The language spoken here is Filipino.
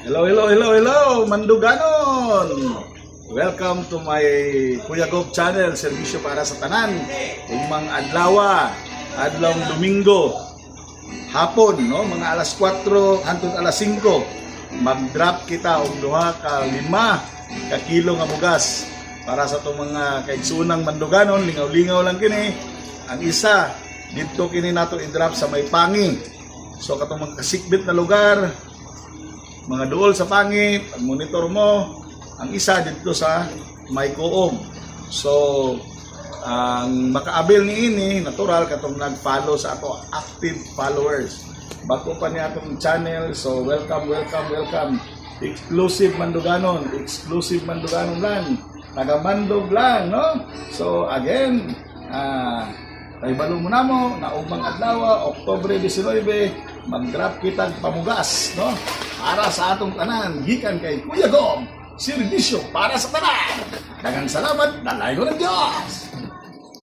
Hello, hello, hello, hello, Manduganon! Welcome to my Kuya Gob channel, serbisyo para sa tanan. Umang adlawa, adlawng Domingo, hapon, no? Mga alas 4 hangtod alas 5, mag-drop kita og duha ka 5 ka kilo nga bugas para sa itong mga kaigsunang Manduganon. Lingaw-lingaw lang kini. Ang isa, dito kini nato i-drop sa may Pangi. So katong mga kasikbit na lugar, mga duol sa Pangi, pag-monitor mo. Ang isa dito sa may Coom. So ang makaabil ni ini, natural katong nag-follow sa ato, active followers. Bago pa niya atong channel, so welcome. Exclusive Manduganon lang. Taga Mandog lang, no? So again, ay balo mo na mo, na umang adlaw, Oktubre 19, mag-drop kitag pamugas, no? Para sa atong tanan, gikan kay Kuya Gob, serbisyo para sa tanan. Daghang salamat, dalayo ng Diyos!